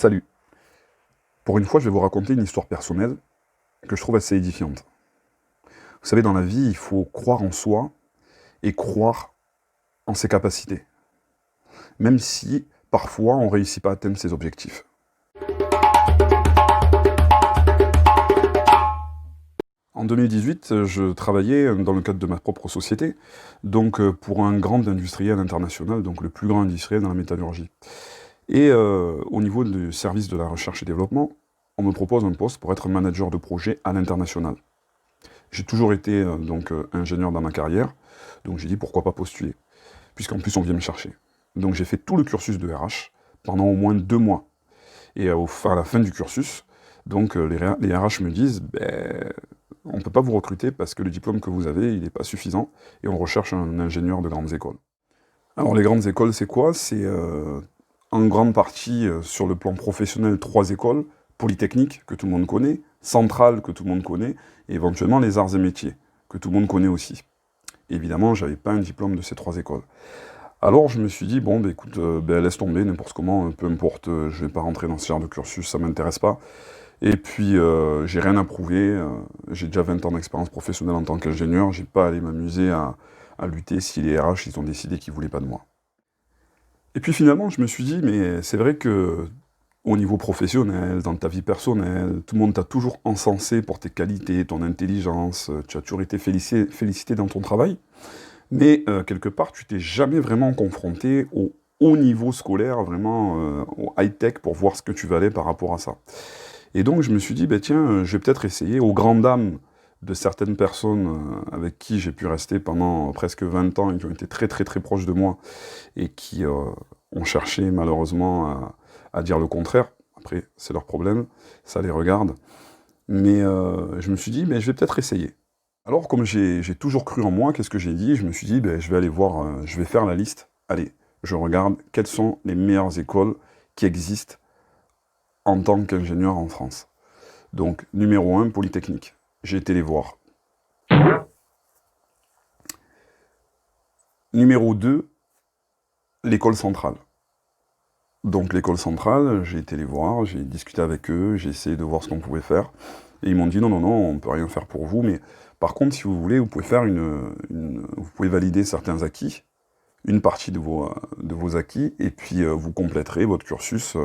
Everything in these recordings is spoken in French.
Salut. Pour une fois, je vais vous raconter une histoire personnelle que je trouve assez édifiante. Vous savez, dans la vie, il faut croire en soi et croire en ses capacités, même si, parfois, on ne réussit pas à atteindre ses objectifs. En 2018, je travaillais dans le cadre de ma propre société, donc pour un grand industriel international, donc le plus grand industriel dans la métallurgie. Et au niveau du service de la recherche et développement, on me propose un poste pour être manager de projet à l'international. J'ai toujours été ingénieur dans ma carrière, donc j'ai dit pourquoi pas postuler, puisqu'en plus on vient me chercher. Donc j'ai fait tout le cursus de RH pendant au moins 2 mois. Et à la fin du cursus, donc les RH me disent on ne peut pas vous recruter parce que le diplôme que vous avez, il n'est pas suffisant, et on recherche un ingénieur de grandes écoles. Alors les grandes écoles, c'est quoi? C'est en grande partie, sur le plan professionnel, 3 écoles: Polytechnique, que tout le monde connaît, Centrale, que tout le monde connaît, et éventuellement les arts et métiers, que tout le monde connaît aussi. Évidemment, je n'avais pas un diplôme de ces 3 écoles. Alors je me suis dit, bon, écoute, laisse tomber, n'importe comment, peu importe, je ne vais pas rentrer dans ce genre de cursus, ça ne m'intéresse pas. Et puis, j'ai rien à prouver, j'ai déjà 20 ans d'expérience professionnelle en tant qu'ingénieur, j'ai pas à aller m'amuser à lutter si les RH ils ont décidé qu'ils ne voulaient pas de moi. Et puis finalement, je me suis dit, mais c'est vrai que au niveau professionnel, dans ta vie personnelle, tout le monde t'a toujours encensé pour tes qualités, ton intelligence, tu as toujours été félicité dans ton travail, mais quelque part, tu t'es jamais vraiment confronté au haut niveau scolaire, vraiment au high-tech, pour voir ce que tu valais par rapport à ça. Et donc je me suis dit, tiens, je vais peut-être essayer, aux grandes dames de certaines personnes avec qui j'ai pu rester pendant presque 20 ans et qui ont été très très très proches de moi, et qui ont cherché malheureusement à dire le contraire. Après, c'est leur problème, ça les regarde. Mais je me suis dit, je vais peut-être essayer. Alors, comme j'ai toujours cru en moi, qu'est-ce que j'ai dit? Je me suis dit, je vais aller voir, je vais faire la liste. Allez, je regarde quelles sont les meilleures écoles qui existent en tant qu'ingénieur en France. Donc, numéro 1, Polytechnique. J'ai été les voir. Numéro 2, l'école centrale. Donc l'école centrale, j'ai été les voir, j'ai discuté avec eux, j'ai essayé de voir ce qu'on pouvait faire. Et ils m'ont dit non, on ne peut rien faire pour vous, mais par contre, si vous voulez, vous pouvez faire vous pouvez valider certains acquis, une partie de vos acquis, et puis vous compléterez votre cursus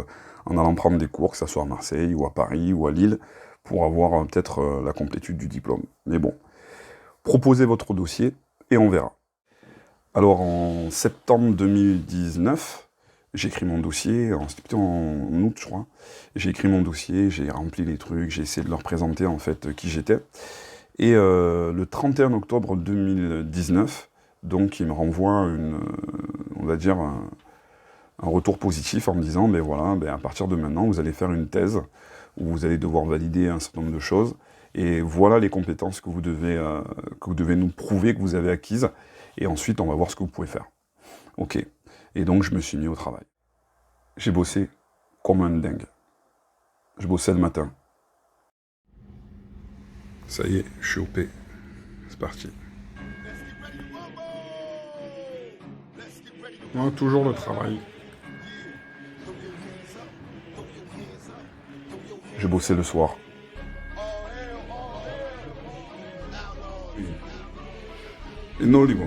en allant prendre des cours, que ce soit à Marseille, ou à Paris, ou à Lille, pour avoir peut-être la complétude du diplôme. Mais bon, proposez votre dossier, et on verra. Alors en septembre 2019, j'ai écrit mon dossier, c'était plutôt en août je crois, j'ai écrit mon dossier, j'ai rempli les trucs, j'ai essayé de leur présenter en fait qui j'étais, et le 31 octobre 2019, donc ils me renvoient on va dire un retour positif en me disant, voilà, à partir de maintenant vous allez faire une thèse, où vous allez devoir valider un certain nombre de choses, et voilà les compétences que vous devez nous prouver que vous avez acquises, et ensuite on va voir ce que vous pouvez faire. Ok. Et donc je me suis mis au travail. J'ai bossé comme un dingue. Je bossais le matin. Ça y est, je suis OP. C'est parti. Moi, toujours le travail. Je bossais le soir. Et non, libo.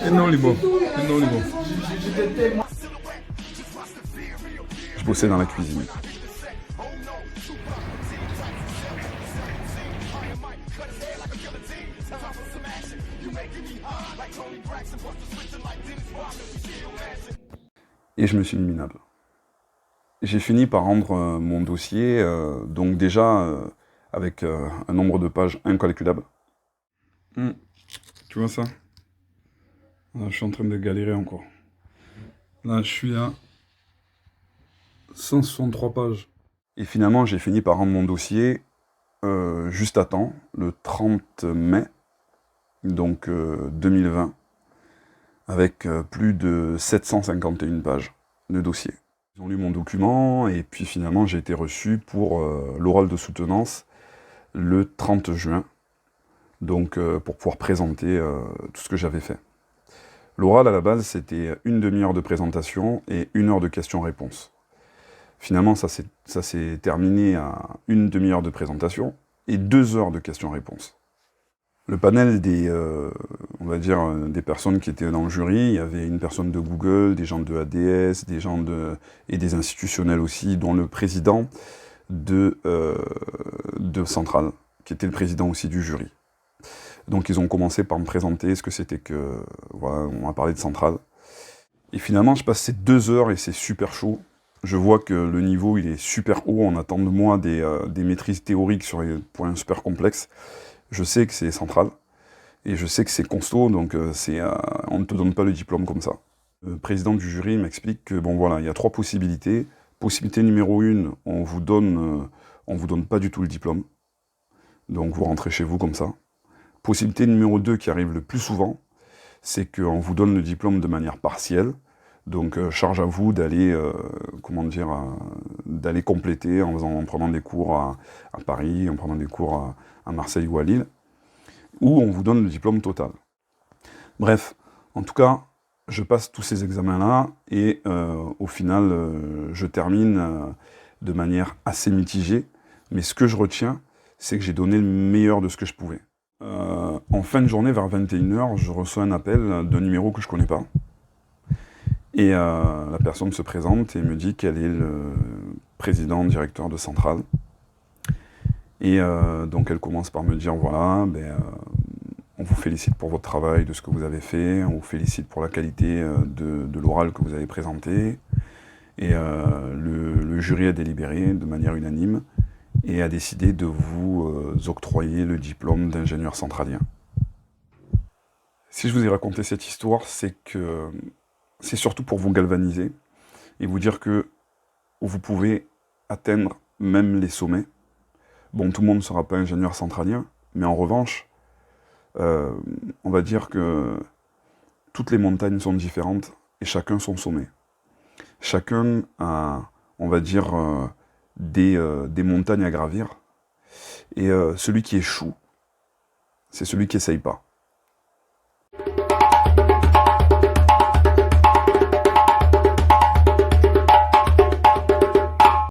Et non, libo. Je bossais dans la cuisine. Et je me suis mis minable. J'ai fini par rendre mon dossier, donc déjà avec un nombre de pages incalculable. Tu vois ça? Là, je suis en train de galérer encore. Là, je suis à 163 pages. Et finalement, j'ai fini par rendre mon dossier juste à temps, le 30 mai, donc 2020, avec plus de 751 pages de dossier. Ils ont lu mon document, et puis finalement, j'ai été reçu pour l'oral de soutenance le 30 juin, donc pour pouvoir présenter tout ce que j'avais fait. L'oral, à la base, c'était une demi-heure de présentation et 1 heure de questions-réponses. Finalement, ça s'est terminé à une demi-heure de présentation et 2 heures de questions-réponses. Le panel on va dire, des personnes qui étaient dans le jury, il y avait une personne de Google, des gens de ADS, et des institutionnels aussi, dont le président de Centrale, qui était le président aussi du jury. Donc ils ont commencé par me présenter ce que c'était que... Voilà, on a parlé de Centrale. Et finalement, je passe ces 2 heures et c'est super chaud. Je vois que le niveau, il est super haut. On attend de moi des maîtrises théoriques sur les points super complexes. Je sais que c'est Centrale. Et je sais que c'est costaud, donc on ne te donne pas le diplôme comme ça. Le président du jury m'explique que, bon voilà, il y a 3 possibilités. Possibilité numéro 1, on vous donne pas du tout le diplôme. Donc vous rentrez chez vous comme ça. Possibilité numéro 2 qui arrive le plus souvent, c'est qu'on vous donne le diplôme de manière partielle. Donc charge à vous d'aller, d'aller compléter en prenant des cours à Paris, en prenant des cours à Marseille ou à Lille, ou on vous donne le diplôme total. Bref, en tout cas, je passe tous ces examens-là, et au final, je termine de manière assez mitigée, mais ce que je retiens, c'est que j'ai donné le meilleur de ce que je pouvais. En fin de journée, vers 21 h, je reçois un appel d'un numéro que je connais pas. Et la personne se présente et me dit qu'elle est le président, directeur de Centrale. Et donc elle commence par me dire, voilà, on vous félicite pour votre travail, de ce que vous avez fait, on vous félicite pour la qualité de l'oral que vous avez présenté. Et le jury a délibéré de manière unanime et a décidé de vous octroyer le diplôme d'ingénieur centralien. Si je vous ai raconté cette histoire, c'est que c'est surtout pour vous galvaniser et vous dire que vous pouvez atteindre même les sommets. Bon, tout le monde ne sera pas ingénieur centralien, mais en revanche, on va dire que toutes les montagnes sont différentes et chacun son sommet. Chacun a, on va dire, des montagnes à gravir. Et celui qui échoue, c'est celui qui n'essaye pas.